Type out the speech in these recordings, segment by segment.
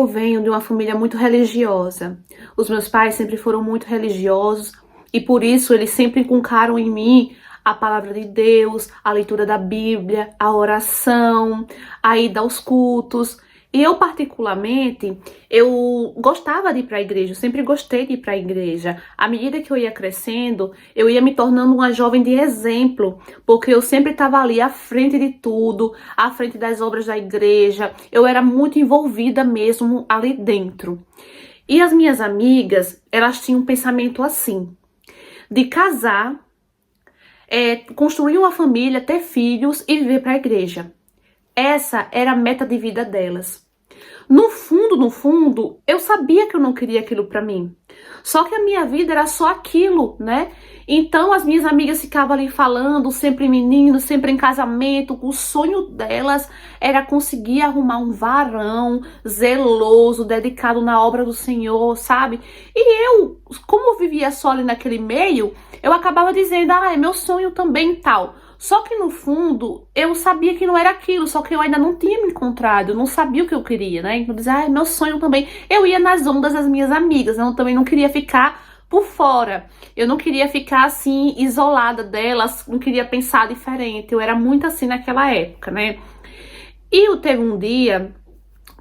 eu venho de uma família muito religiosa. Os meus pais sempre foram muito religiosos e por isso eles sempre inculcaram em mim a palavra de Deus, a leitura da Bíblia, a oração, a ida aos cultos. E eu, particularmente, eu gostava de ir para a igreja, eu sempre gostei de ir para a igreja. À medida que eu ia crescendo, eu ia me tornando uma jovem de exemplo, porque eu sempre estava ali à frente de tudo, à frente das obras da igreja. Eu era muito envolvida mesmo ali dentro. E as minhas amigas, elas tinham um pensamento assim, de casar, construir uma família, ter filhos e viver para a igreja. Essa era a meta de vida delas. No fundo, eu sabia que eu não queria aquilo pra mim. Só que a minha vida era só aquilo, né? Então as minhas amigas ficavam ali falando, sempre menino, sempre em casamento. O sonho delas era conseguir arrumar um varão zeloso, dedicado na obra do Senhor, sabe? E eu, como eu vivia só ali naquele meio, eu acabava dizendo, é meu sonho também e tal. Só que no fundo, eu sabia que não era aquilo, só que eu ainda não tinha me encontrado, eu não sabia o que eu queria, né? Então eu dizia, meu sonho também. Eu ia nas ondas das minhas amigas, eu também não queria ficar por fora. Eu não queria ficar assim, isolada delas, não queria pensar diferente. Eu era muito assim naquela época, né? E teve um dia,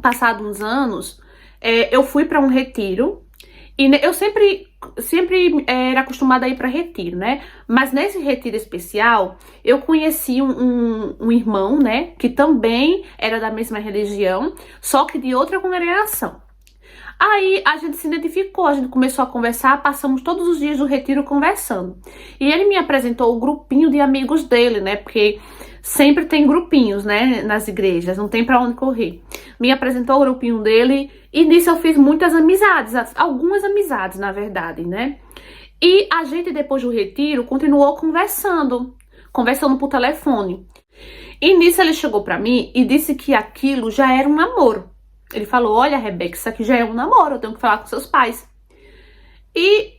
passado uns anos, eu fui para um retiro. E eu sempre era acostumada a ir para retiro, né? Mas nesse retiro especial, eu conheci um irmão, né? Que também era da mesma religião, só que de outra congregação. Aí a gente se identificou, a gente começou a conversar, passamos todos os dias do retiro conversando. E ele me apresentou o grupinho de amigos dele, né? Porque sempre tem grupinhos, né? Nas igrejas, não tem pra onde correr. Me apresentou o grupinho dele e nisso eu fiz muitas amizades, algumas amizades, na verdade, né? E a gente, depois do retiro, continuou conversando por telefone. E nisso ele chegou pra mim e disse que aquilo já era um namoro. Ele falou, olha, Rebeca, isso aqui já é um namoro, eu tenho que falar com seus pais. E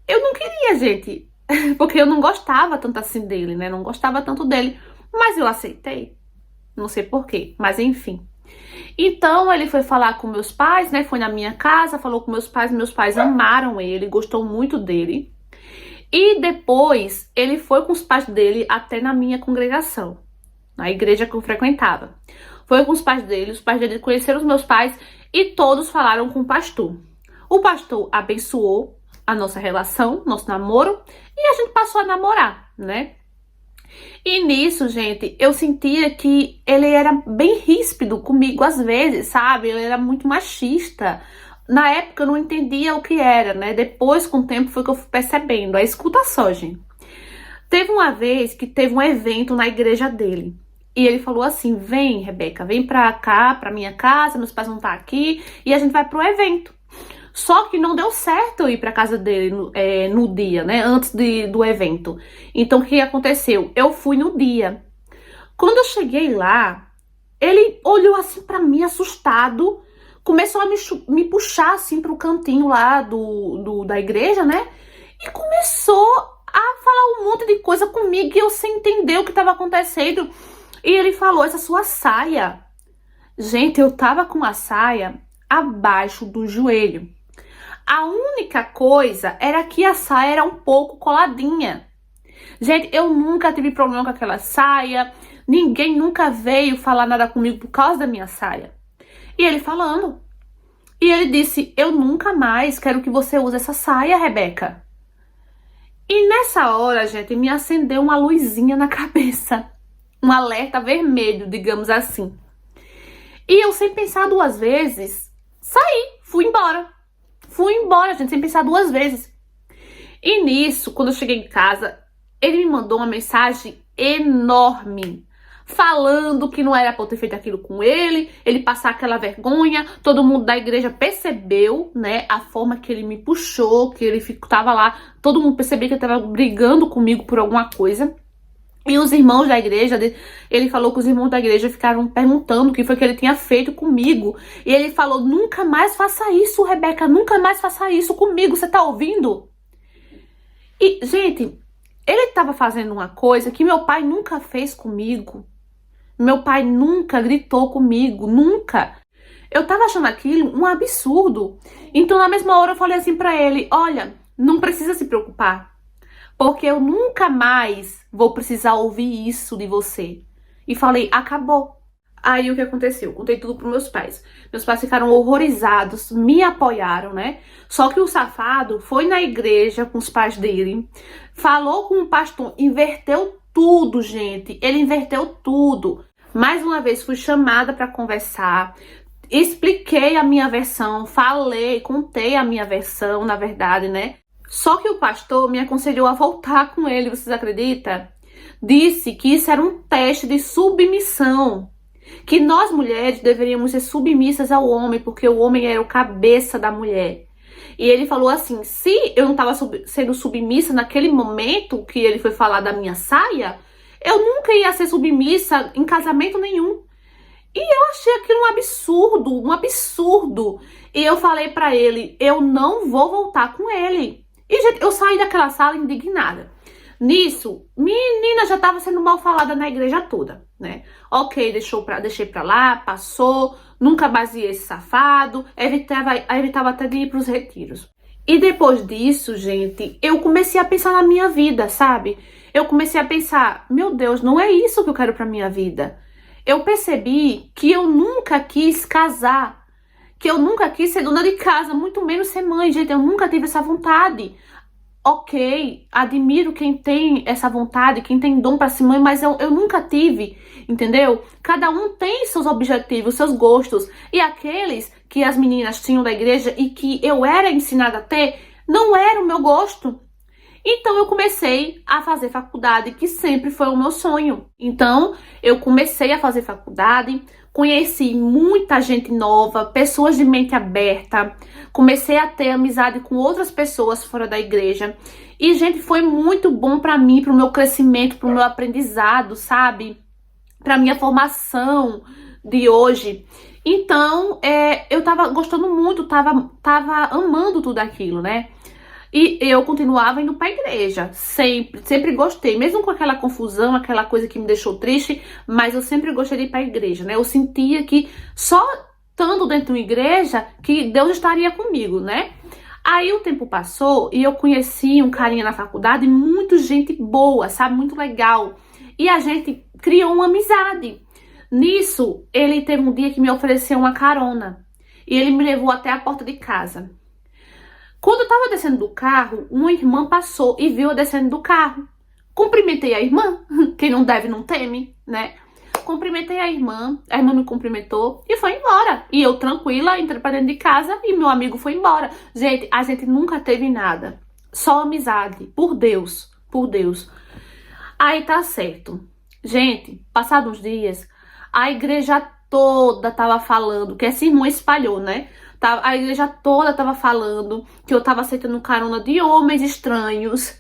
eu não queria, gente, porque eu não gostava tanto assim dele, né? Não gostava tanto dele, mas eu aceitei. Não sei porquê, mas enfim. Então ele foi falar com meus pais, né? Foi na minha casa, falou com meus pais amaram ele, gostou muito dele. E depois ele foi com os pais dele até na minha congregação, na igreja que eu frequentava. Foi com os pais dele conheceram os meus pais e todos falaram com o pastor. O pastor abençoou a nossa relação, nosso namoro, e a gente passou a namorar, né? E nisso, gente, eu sentia que ele era bem ríspido comigo às vezes, sabe? Ele era muito machista. Na época eu não entendia o que era, né? Depois, com o tempo, foi que eu fui percebendo. Aí escuta só, gente. Teve uma vez que teve um evento na igreja dele. E ele falou assim, vem, Rebeca, vem pra cá, pra minha casa, meus pais vão estar aqui e a gente vai pro evento. Só que não deu certo eu ir pra casa dele no dia, né, antes do evento. Então, o que aconteceu? Eu fui no dia. Quando eu cheguei lá, ele olhou assim pra mim, assustado, começou a me puxar assim pro cantinho lá da igreja, né, e começou a falar um monte de coisa comigo e eu sem entender o que estava acontecendo. E ele falou, essa sua saia. Gente, eu tava com a saia abaixo do joelho. A única coisa era que a saia era um pouco coladinha. Gente, eu nunca tive problema com aquela saia. Ninguém nunca veio falar nada comigo por causa da minha saia. E ele falando. E ele disse, eu nunca mais quero que você use essa saia, Rebeca. E nessa hora, gente, me acendeu uma luzinha na cabeça. Um alerta vermelho, digamos assim. E eu, sem pensar duas vezes, saí, fui embora. Fui embora, gente, sem pensar duas vezes. E nisso, quando eu cheguei em casa, ele me mandou uma mensagem enorme, falando que não era pra eu ter feito aquilo com ele passar aquela vergonha. Todo mundo da igreja percebeu, né, a forma que ele me puxou, que ele tava lá. Todo mundo percebeu que ele tava brigando comigo por alguma coisa. E os irmãos da igreja, ele falou que os irmãos da igreja ficaram perguntando o que foi que ele tinha feito comigo. E ele falou, nunca mais faça isso, Rebeca, nunca mais faça isso comigo, você tá ouvindo? E, gente, ele estava fazendo uma coisa que meu pai nunca fez comigo. Meu pai nunca gritou comigo, nunca. Eu tava achando aquilo um absurdo. Então, na mesma hora, eu falei assim pra ele: olha, não precisa se preocupar, porque eu nunca mais vou precisar ouvir isso de você. E falei: acabou. Aí o que aconteceu? Contei tudo pros meus pais. Meus pais ficaram horrorizados, me apoiaram, né? Só que o safado foi na igreja com os pais dele, falou com o pastor, inverteu tudo, gente. Ele inverteu tudo. Mais uma vez fui chamada para conversar, expliquei a minha versão, falei, contei a minha versão, na verdade, né? Só que o pastor me aconselhou a voltar com ele, vocês acreditam? Disse que isso era um teste de submissão, que nós mulheres deveríamos ser submissas ao homem, porque o homem era o cabeça da mulher. E ele falou assim: se eu não estava sendo submissa naquele momento que ele foi falar da minha saia, eu nunca ia ser submissa em casamento nenhum. E eu achei aquilo um absurdo, um absurdo. E eu falei pra ele: eu não vou voltar com ele. E, gente, eu saí daquela sala indignada. Nisso, menina já tava sendo mal falada na igreja toda, né? Ok, deixei pra lá, passou, nunca mais vi esse safado, evitava até de ir pros retiros. E depois disso, gente, eu comecei a pensar na minha vida, sabe? Eu comecei a pensar: meu Deus, não é isso que eu quero pra minha vida. Eu percebi que eu nunca quis casar, que eu nunca quis ser dona de casa, muito menos ser mãe, gente. Eu nunca tive essa vontade. Ok, admiro quem tem essa vontade, quem tem dom para ser mãe, mas eu nunca tive, entendeu? Cada um tem seus objetivos, seus gostos. E aqueles que as meninas tinham da igreja e que eu era ensinada a ter, não era o meu gosto. Então eu comecei a fazer faculdade, que sempre foi o meu sonho. Então eu comecei a fazer faculdade, conheci muita gente nova, pessoas de mente aberta, comecei a ter amizade com outras pessoas fora da igreja. E, gente, foi muito bom pra mim, pro meu crescimento, pro meu aprendizado, sabe? Pra minha formação de hoje. Então, eu tava gostando muito, tava amando tudo aquilo, né? E eu continuava indo pra igreja, sempre gostei, mesmo com aquela confusão, aquela coisa que me deixou triste, mas eu sempre gostei de ir pra igreja, né? Eu sentia que só estando dentro de uma igreja que Deus estaria comigo, né? Aí o tempo passou e eu conheci um carinha na faculdade, muito gente boa, sabe? Muito legal. E a gente criou uma amizade. Nisso, ele teve um dia que me ofereceu uma carona e ele me levou até a porta de casa. Quando eu tava descendo do carro, uma irmã passou e viu eu descendo do carro. Cumprimentei a irmã, quem não deve não teme, né? Cumprimentei a irmã me cumprimentou e foi embora. E eu tranquila, entrei pra dentro de casa e meu amigo foi embora. Gente, a gente nunca teve nada, só amizade, por Deus, por Deus. Aí tá certo. Gente, passados uns dias, a igreja toda tava falando, que essa irmã espalhou, né? A igreja toda tava falando que eu tava aceitando carona de homens estranhos.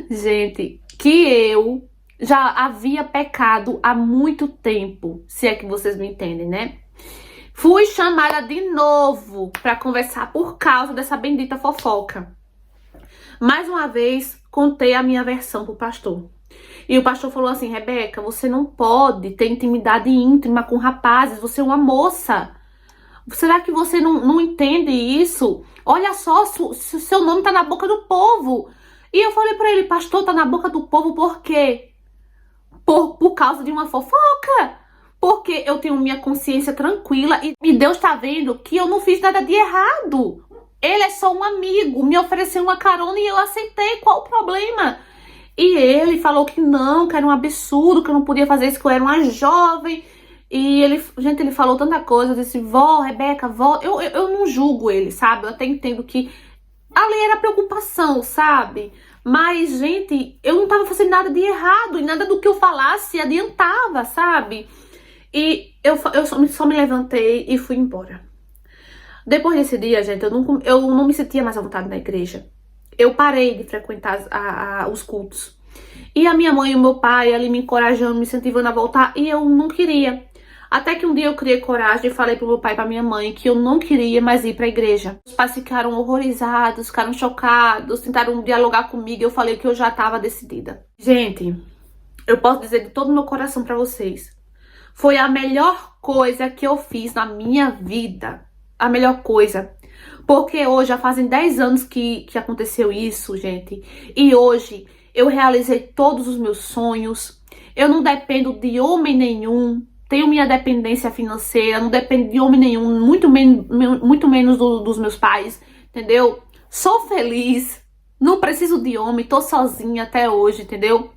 Gente, que eu já havia pecado há muito tempo, se é que vocês me entendem, né? Fui chamada de novo pra conversar por causa dessa bendita fofoca. Mais uma vez, contei a minha versão pro pastor. E o pastor falou assim: Rebeca, você não pode ter intimidade íntima com rapazes, você é uma moça. Será que você não entende isso? Olha só, seu nome tá na boca do povo. E eu falei pra ele: pastor, tá na boca do povo por quê? Por causa de uma fofoca. Porque eu tenho minha consciência tranquila e Deus tá vendo que eu não fiz nada de errado. Ele é só um amigo, me ofereceu uma carona e eu aceitei, qual o problema? E ele falou que não, que era um absurdo, que eu não podia fazer isso, que eu era uma jovem. E ele falou tanta coisa, eu disse: vó, Rebeca, vó, eu não julgo ele, sabe? Eu até entendo que ali era preocupação, sabe? Mas, gente, eu não tava fazendo nada de errado e nada do que eu falasse adiantava, sabe? E eu só me levantei e fui embora. Depois desse dia, gente, eu não me sentia mais à vontade na igreja. Eu parei de frequentar os cultos. E a minha mãe e o meu pai ali me encorajando, me incentivando a voltar, e eu não queria. Até que um dia eu criei coragem e falei pro meu pai e pra minha mãe que eu não queria mais ir pra igreja. Os pais ficaram horrorizados, ficaram chocados, tentaram dialogar comigo e eu falei que eu já tava decidida. Gente, eu posso dizer de todo o meu coração pra vocês, Foi a melhor coisa que eu fiz na minha vida. A melhor coisa. Porque hoje já fazem 10 anos que aconteceu isso, gente. E hoje eu realizei todos os meus sonhos. Eu não dependo de homem nenhum. Tenho minha dependência financeira. Não dependo de homem nenhum. Muito menos dos meus pais. Entendeu? Sou feliz. Não preciso de homem. Tô sozinha até hoje, entendeu?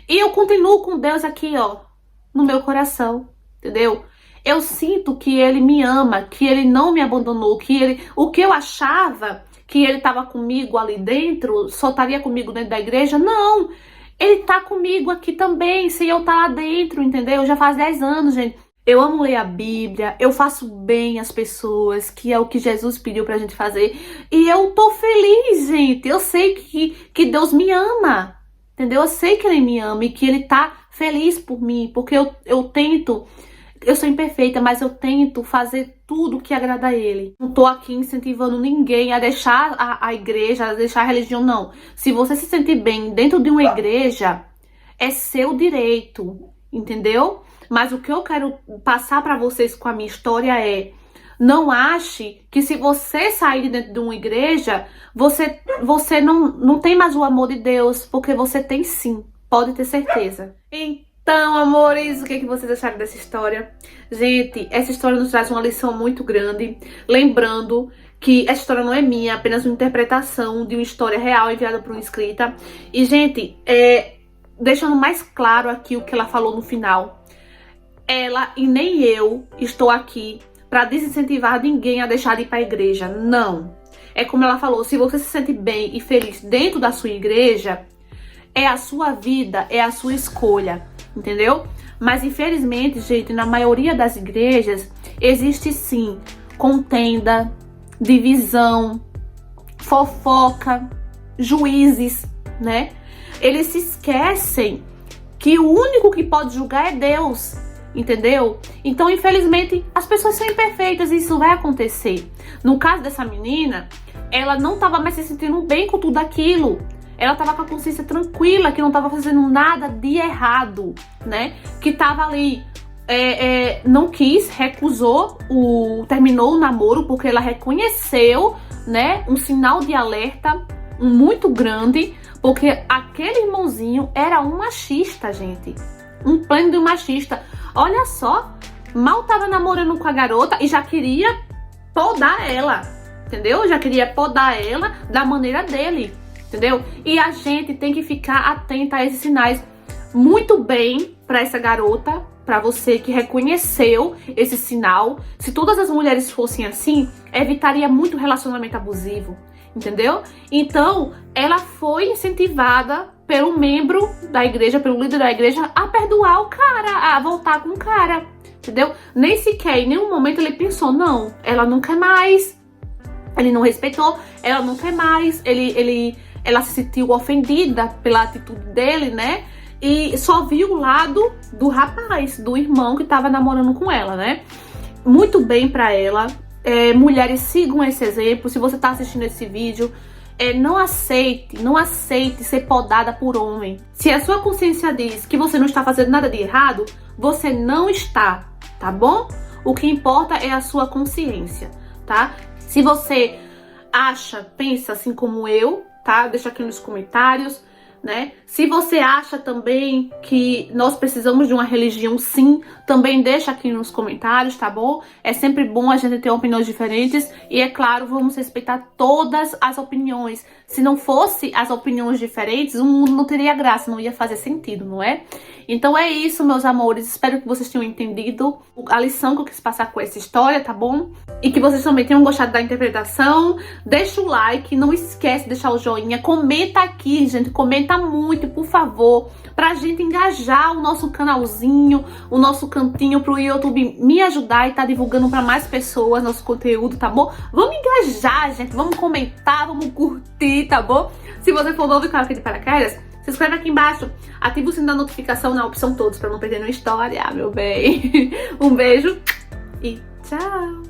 E eu continuo com Deus aqui, ó. No meu coração. Entendeu? Eu sinto que ele me ama, que ele não me abandonou, o que eu achava que ele estava comigo ali dentro, só estaria comigo dentro da igreja, não, ele tá comigo aqui também, sem eu estar lá dentro, entendeu? Já faz 10 anos, gente. Eu amo ler a Bíblia, eu faço bem às pessoas, que é o que Jesus pediu pra gente fazer, e eu tô feliz, gente, eu sei que Deus me ama, entendeu? Eu sei que ele me ama e que ele tá feliz por mim, porque eu tento... Eu sou imperfeita, mas eu tento fazer tudo que agrada a ele. Não tô aqui incentivando ninguém a deixar a igreja, a deixar a religião, não. Se você se sentir bem dentro de uma igreja, é seu direito, entendeu? Mas o que eu quero passar pra vocês com a minha história é... Não ache que se você sair de dentro de uma igreja, você não tem mais o amor de Deus, porque você tem sim, pode ter certeza. Então, amores, o que vocês acharam dessa história? Gente, essa história nos traz uma lição muito grande. Lembrando que essa história não é minha, é apenas uma interpretação de uma história real enviada por uma escrita. E, gente, deixando mais claro aqui o que ela falou no final. Ela e nem eu estou aqui para desincentivar ninguém a deixar de ir para a igreja. Não. É como ela falou, se você se sente bem e feliz dentro da sua igreja, é a sua vida, é a sua escolha. Entendeu? Mas infelizmente, gente, na maioria das igrejas existe sim contenda, divisão, fofoca, juízes, né? Eles se esquecem que o único que pode julgar é Deus, entendeu? Então, infelizmente, as pessoas são imperfeitas e isso vai acontecer. No caso dessa menina, ela não estava mais se sentindo bem com tudo aquilo. Ela tava com a consciência tranquila, que não tava fazendo nada de errado, né? Que tava ali, não quis, recusou, terminou o namoro, porque ela reconheceu, né? Um sinal de alerta muito grande, porque aquele irmãozinho era um machista, gente. Um pleno de um machista. Olha só, mal tava namorando com a garota e já queria podar ela, entendeu? Já queria podar ela da maneira dele. Entendeu? E a gente tem que ficar atenta a esses sinais. Muito bem para essa garota, para você que reconheceu esse sinal. Se todas as mulheres fossem assim, evitaria muito relacionamento abusivo, entendeu? Então, ela foi incentivada pelo membro da igreja, pelo líder da igreja, a perdoar o cara, a voltar com o cara, entendeu? Nem sequer, em nenhum momento ele pensou, não, ela não quer mais. Ele não respeitou, ela não quer mais, ela se sentiu ofendida pela atitude dele, né? E só viu o lado do rapaz, do irmão que tava namorando com ela, né? Muito bem pra ela. Mulheres, sigam esse exemplo. Se você tá assistindo esse vídeo, não aceite ser podada por homem. Se a sua consciência diz que você não está fazendo nada de errado, você não está, tá bom? O que importa é a sua consciência, tá? Se você pensa assim como eu, tá? Deixa aqui nos comentários, né? Se você acha também que nós precisamos de uma religião, sim, também deixa aqui nos comentários, tá bom? É sempre bom a gente ter opiniões diferentes e, é claro, vamos respeitar todas as opiniões. Se não fosse as opiniões diferentes, o mundo não teria graça, não ia fazer sentido, não é? Então é isso, meus amores. Espero que vocês tenham entendido a lição que eu quis passar com essa história, tá bom? E que vocês também tenham gostado da interpretação. Deixa o like, não esquece de deixar o joinha. Comenta aqui, gente. Comenta muito, por favor, pra gente engajar o nosso canalzinho, o nosso cantinho, pro YouTube me ajudar e tá divulgando pra mais pessoas nosso conteúdo, tá bom? Vamos engajar, gente. Vamos comentar, vamos curtir, tá bom? Se você for novo e caiu aqui de paraquedas, se inscreve aqui embaixo, ativa o sino da notificação na opção todos pra não perder nenhuma história, meu bem. Um beijo e tchau!